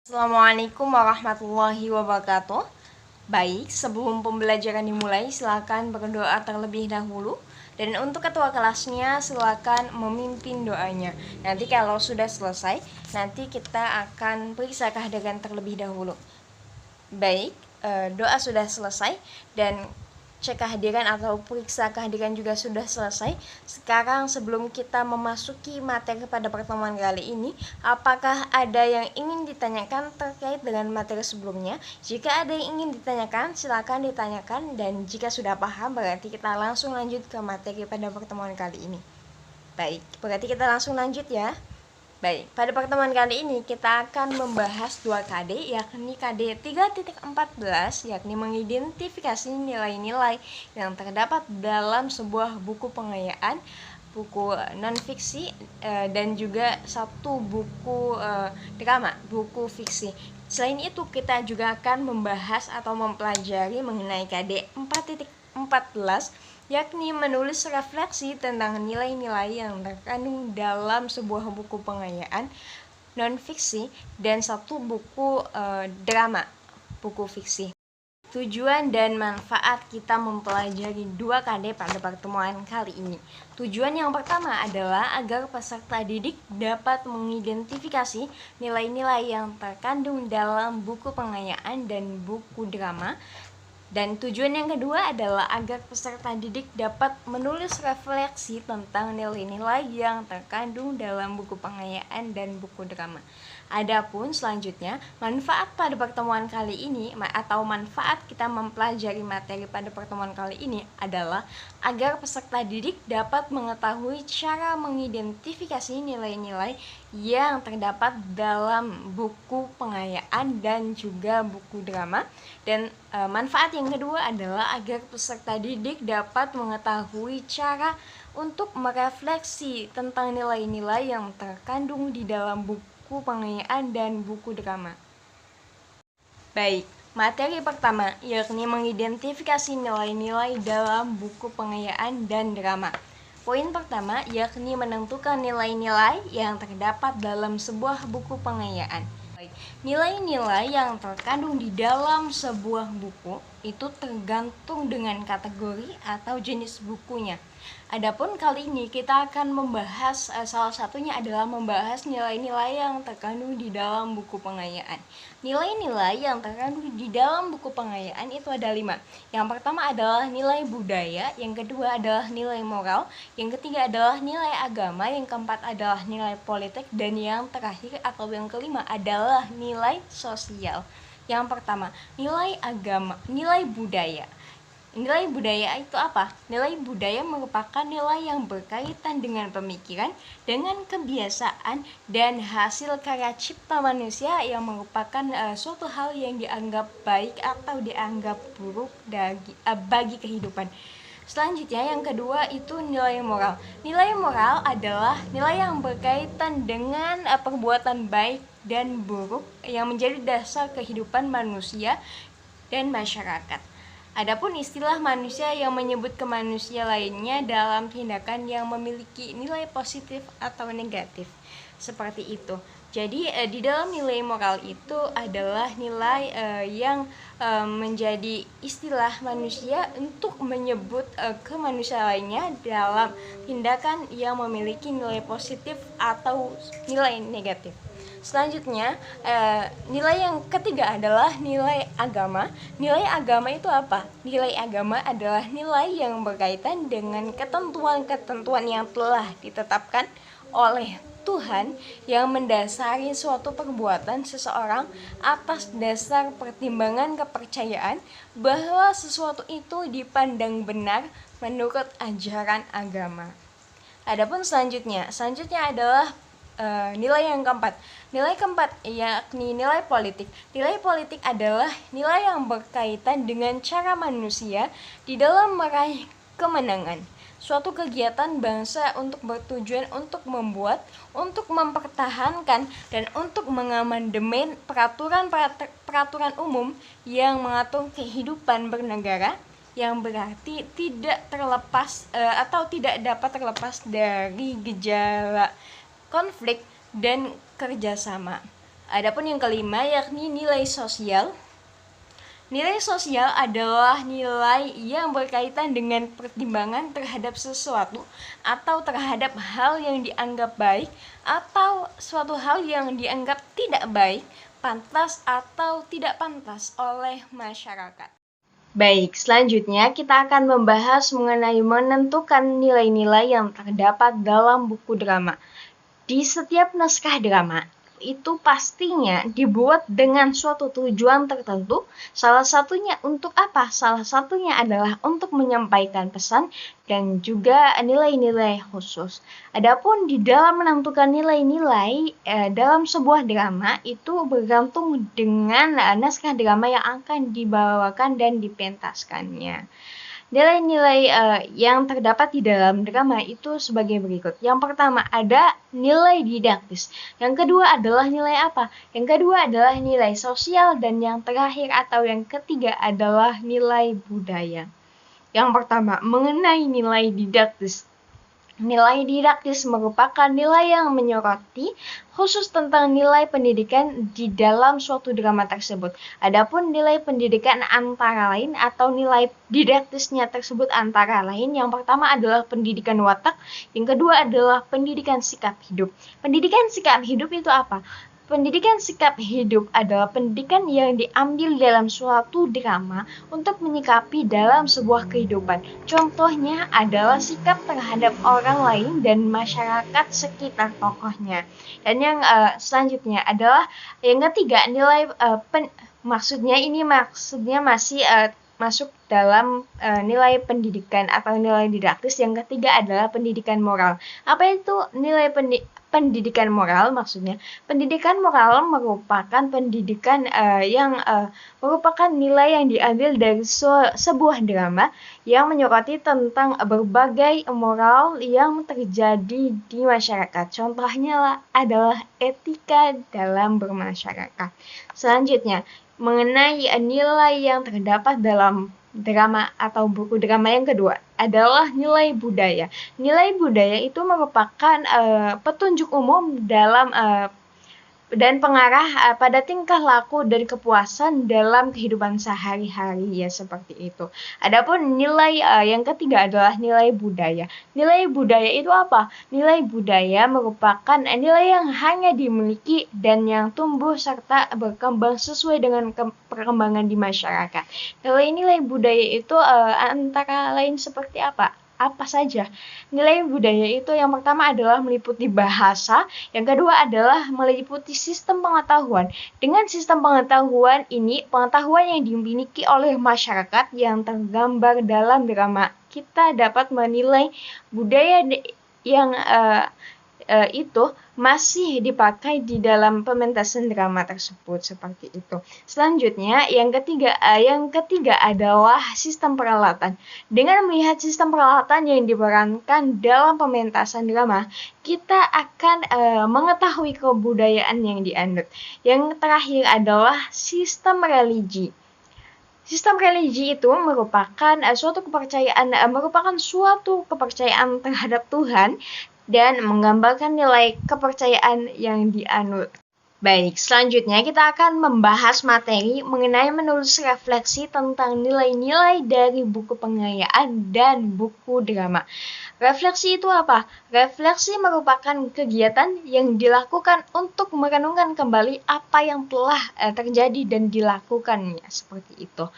Assalamualaikum warahmatullahi wabarakatuh. Baik, sebelum pembelajaran dimulai, silakan berdoa terlebih dahulu. Dan untuk ketua kelasnya, silakan memimpin doanya. Nanti kalau sudah selesai, nanti kita akan periksa kehadiran terlebih dahulu. Baik, doa sudah selesai dan cek kehadiran atau periksa kehadiran juga sudah selesai. Sekarang sebelum kita memasuki materi pada pertemuan kali ini, apakah ada yang ingin ditanyakan terkait dengan materi sebelumnya? Jika ada yang ingin ditanyakan, silakan ditanyakan, dan jika sudah paham berarti kita langsung lanjut ke materi pada pertemuan kali ini. Baik, berarti kita langsung lanjut ya. Baik, pada pertemuan kali ini kita akan membahas 2 KD, yakni KD 3.14, yakni mengidentifikasi nilai-nilai yang terdapat dalam sebuah buku pengayaan, buku non-fiksi, dan juga satu buku drama, buku fiksi. Selain itu, kita juga akan membahas atau mempelajari mengenai KD 4.14, yakni menulis refleksi tentang nilai-nilai yang terkandung dalam sebuah buku pengayaan non-fiksi dan satu buku drama, buku fiksi. Tujuan dan manfaat kita mempelajari 2 KD pada pertemuan kali ini. Tujuan yang pertama adalah agar peserta didik dapat mengidentifikasi nilai-nilai yang terkandung dalam buku pengayaan dan buku drama. Dan tujuan yang kedua adalah agar peserta didik dapat menulis refleksi tentang nilai-nilai yang terkandung dalam buku pengayaan dan buku drama. Adapun selanjutnya, manfaat pada pertemuan kali ini atau manfaat kita mempelajari materi pada pertemuan kali ini adalah agar peserta didik dapat mengetahui cara mengidentifikasi nilai-nilai yang terdapat dalam buku pengayaan dan juga buku drama. Dan manfaat yang kedua adalah agar peserta didik dapat mengetahui cara untuk merefleksi tentang nilai-nilai yang terkandung di dalam buku pengayaan dan buku drama. Baik, materi pertama yakni mengidentifikasi nilai-nilai dalam buku pengayaan dan drama. Poin pertama yakni menentukan nilai-nilai yang terdapat dalam sebuah buku pengayaan. Nilai-nilai yang terkandung di dalam sebuah buku itu tergantung dengan kategori atau jenis bukunya. Adapun kali ini kita akan membahas salah satunya adalah membahas nilai-nilai yang terkandung di dalam buku pengayaan. Nilai-nilai yang terkandung di dalam buku pengayaan itu ada 5. Yang pertama adalah nilai budaya, yang kedua adalah nilai moral, yang ketiga adalah nilai agama, yang keempat adalah nilai politik, dan yang terakhir atau yang kelima adalah nilai sosial. Yang pertama, nilai agama, nilai budaya. Nilai budaya itu apa? Nilai budaya merupakan nilai yang berkaitan dengan pemikiran, dengan kebiasaan, dan hasil karya cipta manusia yang merupakan suatu hal yang dianggap baik atau dianggap buruk bagi kehidupan. Selanjutnya yang kedua itu nilai moral. Nilai moral adalah nilai yang berkaitan dengan perbuatan baik dan buruk yang menjadi dasar kehidupan manusia dan masyarakat. Adapun istilah manusia yang menyebut ke manusia lainnya dalam tindakan yang memiliki nilai positif atau negatif. Seperti itu. Jadi di dalam nilai moral itu adalah nilai yang menjadi istilah manusia untuk menyebut ke manusia lainnya dalam tindakan yang memiliki nilai positif atau nilai negatif. Selanjutnya, nilai yang ketiga adalah nilai agama. Nilai agama itu apa? Nilai agama adalah nilai yang berkaitan dengan ketentuan-ketentuan yang telah ditetapkan oleh Tuhan yang mendasari suatu perbuatan seseorang atas dasar pertimbangan kepercayaan bahwa sesuatu itu dipandang benar menurut ajaran agama. Adapun selanjutnya adalah nilai yang keempat. Nilai keempat yakni nilai politik. Nilai politik adalah nilai yang berkaitan dengan cara manusia di dalam meraih kemenangan. Suatu kegiatan bangsa untuk bertujuan untuk membuat, untuk mempertahankan, dan untuk mengamandemen peraturan umum yang mengatur kehidupan bernegara, yang berarti tidak terlepas atau tidak dapat terlepas dari gejala konflik dan kerjasama. Adapun yang kelima yakni nilai sosial. Nilai sosial adalah nilai yang berkaitan dengan pertimbangan terhadap sesuatu atau terhadap hal yang dianggap baik atau suatu hal yang dianggap tidak baik, pantas atau tidak pantas oleh masyarakat. Baik, selanjutnya kita akan membahas mengenai menentukan nilai-nilai yang terdapat dalam buku drama. Di setiap naskah drama, itu pastinya dibuat dengan suatu tujuan tertentu. Salah satunya untuk apa? Salah satunya adalah untuk menyampaikan pesan dan juga nilai-nilai khusus. Adapun di dalam menentukan nilai-nilai dalam sebuah drama itu bergantung dengan naskah drama yang akan dibawakan dan dipentaskannya. Nilai-nilai yang terdapat di dalam drama itu sebagai berikut. Yang pertama ada nilai didaktis. Yang kedua adalah nilai apa? Yang kedua adalah nilai sosial dan yang terakhir atau yang ketiga adalah nilai budaya. Yang pertama mengenai nilai didaktis. Nilai didaktis merupakan nilai yang menyoroti khusus tentang nilai pendidikan di dalam suatu drama tersebut. Adapun nilai pendidikan antara lain atau nilai didaktisnya tersebut antara lain, yang pertama adalah pendidikan watak, yang kedua adalah pendidikan sikap hidup. Pendidikan sikap hidup itu apa? Pendidikan sikap hidup adalah pendidikan yang diambil dalam suatu drama untuk menyikapi dalam sebuah kehidupan. Contohnya adalah sikap terhadap orang lain dan masyarakat sekitar tokohnya. Dan yang selanjutnya adalah yang ketiga nilai maksudnya masih masuk dalam nilai pendidikan atau nilai didaktis. Yang ketiga adalah pendidikan moral. Apa itu nilai pendidikan moral? Maksudnya pendidikan moral merupakan pendidikan yang merupakan nilai yang diambil dari sebuah drama yang menyoroti tentang berbagai moral yang terjadi di masyarakat. Contohnya adalah etika dalam bermasyarakat. Selanjutnya mengenai nilai yang terdapat dalam drama atau buku drama yang kedua adalah nilai budaya. Nilai budaya itu merupakan petunjuk umum dalam dan pengarah pada tingkah laku dan kepuasan dalam kehidupan sehari-hari, ya seperti itu. Adapun nilai yang ketiga adalah nilai budaya. Nilai budaya itu apa? Nilai budaya merupakan nilai yang hanya dimiliki dan yang tumbuh serta berkembang sesuai dengan perkembangan di masyarakat. Nilai-nilai budaya itu antara lain seperti apa? Apa saja? Nilai budaya itu yang pertama adalah meliputi bahasa, yang kedua adalah meliputi sistem pengetahuan. Dengan sistem pengetahuan ini, pengetahuan yang dimiliki oleh masyarakat yang tergambar dalam drama, kita dapat menilai budaya yang itu masih dipakai di dalam pementasan drama tersebut, seperti itu. Selanjutnya yang ketiga adalah sistem peralatan. Dengan melihat sistem peralatan yang diperankan dalam pementasan drama, kita akan mengetahui kebudayaan yang dianut. Yang terakhir adalah sistem religi. Sistem religi itu merupakan suatu kepercayaan terhadap Tuhan dan menggambarkan nilai kepercayaan yang dianut. Baik, selanjutnya kita akan membahas materi mengenai menulis refleksi tentang nilai-nilai dari buku pengayaan dan buku drama. Refleksi itu apa? Refleksi merupakan kegiatan yang dilakukan untuk merenungkan kembali apa yang telah terjadi dan dilakukannya, seperti itu.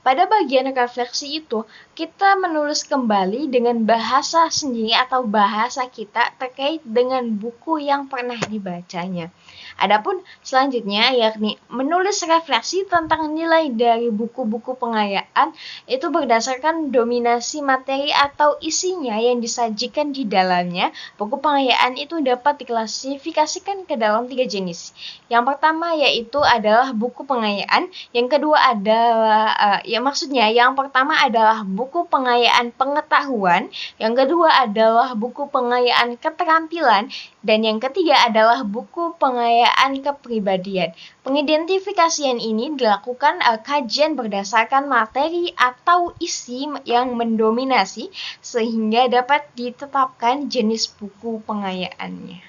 Pada bagian refleksi itu, kita menulis kembali dengan bahasa sendiri atau bahasa kita terkait dengan buku yang pernah dibacanya. Adapun selanjutnya yakni menulis refleksi tentang nilai dari buku-buku pengayaan itu berdasarkan dominasi materi atau isinya yang disajikan di dalamnya. Buku pengayaan itu dapat diklasifikasikan ke dalam 3 jenis. Yang pertama yaitu adalah buku pengayaan, yang kedua adalah yang pertama adalah buku pengayaan pengetahuan, yang kedua adalah buku pengayaan keterampilan, dan yang ketiga adalah buku pengayaan kepribadian. Pengidentifikasian ini dilakukan kajian berdasarkan materi atau isi yang mendominasi sehingga dapat ditetapkan jenis buku pengayaannya.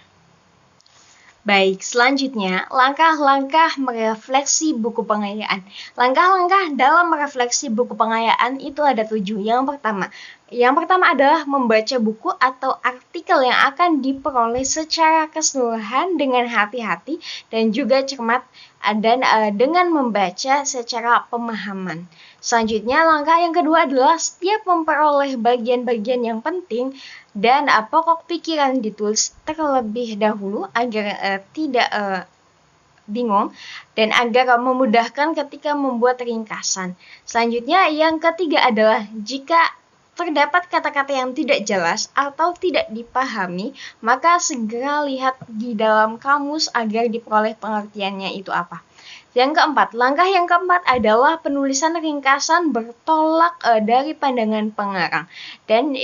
Baik, selanjutnya langkah-langkah merefleksi buku pengayaan. Langkah-langkah dalam merefleksi buku pengayaan itu ada 7. Yang pertama adalah membaca buku atau artikel yang akan diperoleh secara keseluruhan dengan hati-hati dan juga cermat dan dengan membaca secara pemahaman. Selanjutnya, langkah yang kedua adalah setiap memperoleh bagian-bagian yang penting dan pokok pikiran ditulis terlebih dahulu agar tidak bingung dan agar memudahkan ketika membuat ringkasan. Selanjutnya, yang ketiga adalah jika terdapat kata-kata yang tidak jelas atau tidak dipahami, maka segera lihat di dalam kamus agar diperoleh pengertiannya itu apa. Langkah yang keempat adalah penulisan ringkasan bertolak dari pandangan pengarang. Dan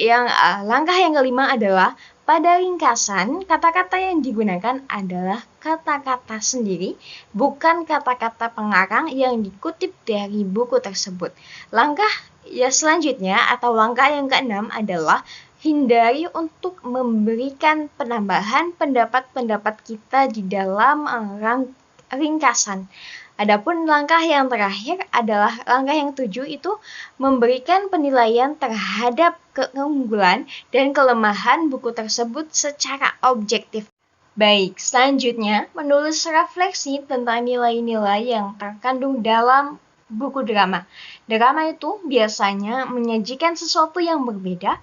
langkah yang kelima adalah pada ringkasan, kata-kata yang digunakan adalah kata-kata sendiri, bukan kata-kata pengarang yang dikutip dari buku tersebut. Langkah selanjutnya atau langkah yang keenam adalah hindari untuk memberikan penambahan pendapat-pendapat kita di dalam ringkasan. Adapun langkah yang terakhir adalah langkah yang 7 itu memberikan penilaian terhadap keunggulan dan kelemahan buku tersebut secara objektif. Baik, selanjutnya menulis refleksi tentang nilai-nilai yang terkandung dalam buku drama. Drama itu biasanya menyajikan sesuatu yang berbeda,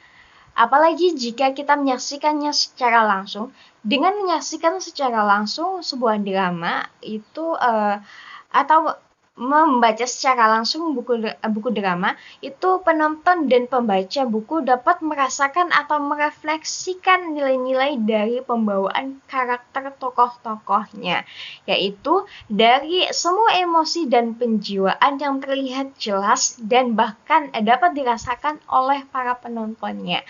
apalagi jika kita menyaksikannya secara langsung. Dengan menyaksikan secara langsung sebuah drama itu atau membaca secara langsung buku drama, itu penonton dan pembaca buku dapat merasakan atau merefleksikan nilai-nilai dari pembawaan karakter tokoh-tokohnya, yaitu dari semua emosi dan penjiwaan yang terlihat jelas dan bahkan dapat dirasakan oleh para penontonnya.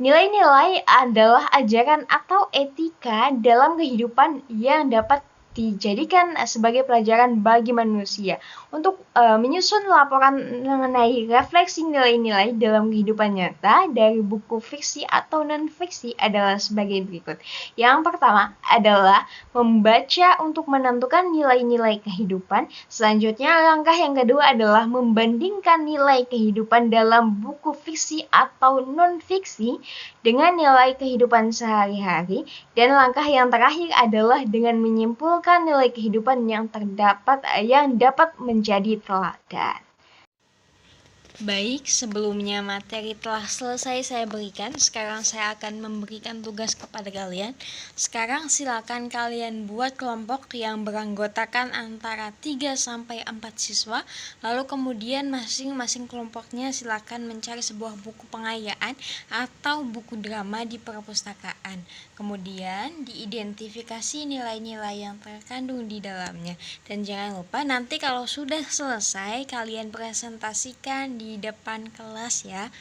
Nilai-nilai adalah ajaran atau etika dalam kehidupan yang dapat dijadikan sebagai pelajaran bagi manusia. Untuk menyusun laporan mengenai refleksi nilai-nilai dalam kehidupan nyata dari buku fiksi atau non-fiksi adalah sebagai berikut. Yang pertama adalah membaca untuk menentukan nilai-nilai kehidupan. Selanjutnya, langkah yang kedua adalah membandingkan nilai kehidupan dalam buku fiksi atau non-fiksi dengan nilai kehidupan sehari-hari. Dan langkah yang terakhir adalah dengan menyimpulkan nilai kehidupan yang dapat menjadi teladan. Baik, sebelumnya materi telah selesai saya berikan. Sekarang saya akan memberikan tugas kepada kalian. Sekarang silakan kalian buat kelompok yang beranggotakan antara 3-4 siswa. Lalu kemudian masing-masing kelompoknya silakan mencari sebuah buku pengayaan atau buku drama di perpustakaan. Kemudian diidentifikasi nilai-nilai yang terkandung di dalamnya. Dan jangan lupa nanti kalau sudah selesai kalian presentasikan di depan kelas ya.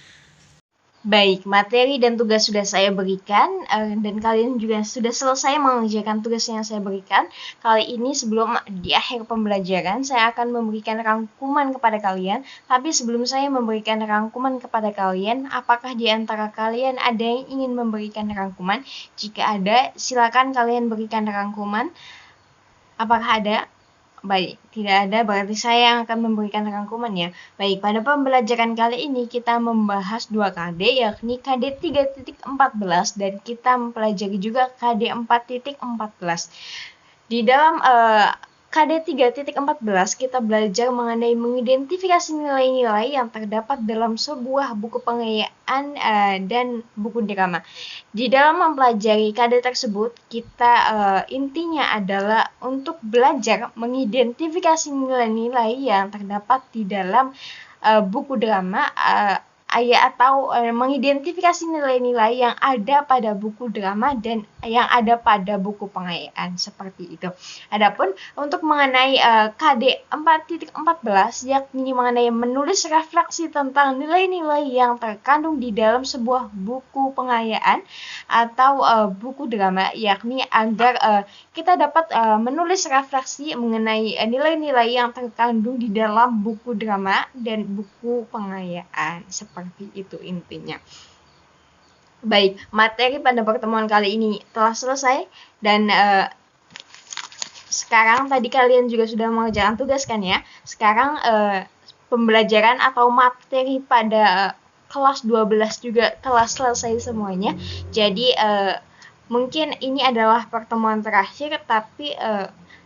Baik, materi dan tugas sudah saya berikan dan kalian juga sudah selesai mengerjakan tugas yang saya berikan. Kali ini sebelum di akhir pembelajaran saya akan memberikan rangkuman kepada kalian. Tapi sebelum saya memberikan rangkuman kepada kalian, apakah di antara kalian ada yang ingin memberikan rangkuman? Jika ada, silakan kalian berikan rangkuman. Apakah ada? Baik, tidak ada, berarti saya yang akan memberikan rangkumannya. Baik, pada pembelajaran kali ini kita membahas 2 KD, yakni KD 3.14 dan kita mempelajari juga KD 4.14. Di dalam KD 3.14 kita belajar mengenai mengidentifikasi nilai-nilai yang terdapat dalam sebuah buku pengayaan dan buku drama. Di dalam mempelajari KD tersebut, kita intinya adalah untuk belajar mengidentifikasi nilai-nilai yang terdapat di dalam buku drama atau mengidentifikasi nilai-nilai yang ada pada buku drama dan yang ada pada buku pengayaan seperti itu. Adapun untuk mengenai KD 4.14 yakni mengenai menulis refleksi tentang nilai-nilai yang terkandung di dalam sebuah buku pengayaan atau buku drama, yakni agar kita dapat menulis refleksi mengenai nilai-nilai yang terkandung di dalam buku drama dan buku pengayaan. Seperti itu intinya. Baik, materi pada pertemuan kali ini telah selesai dan sekarang tadi kalian juga sudah mengerjakan tugas kan ya. Sekarang pembelajaran atau materi pada kelas 12 juga telah selesai semuanya. Jadi mungkin ini adalah pertemuan terakhir, tapi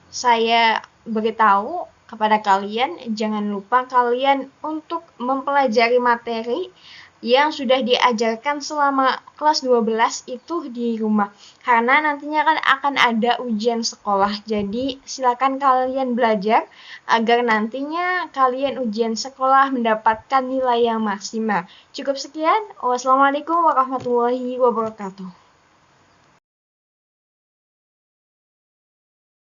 saya beritahu kepada kalian, jangan lupa kalian untuk mempelajari materi yang sudah diajarkan selama kelas 12 itu di rumah. Karena nantinya kan akan ada ujian sekolah. Jadi silakan kalian belajar agar nantinya kalian ujian sekolah mendapatkan nilai yang maksimal. Cukup sekian. Wassalamualaikum warahmatullahi wabarakatuh.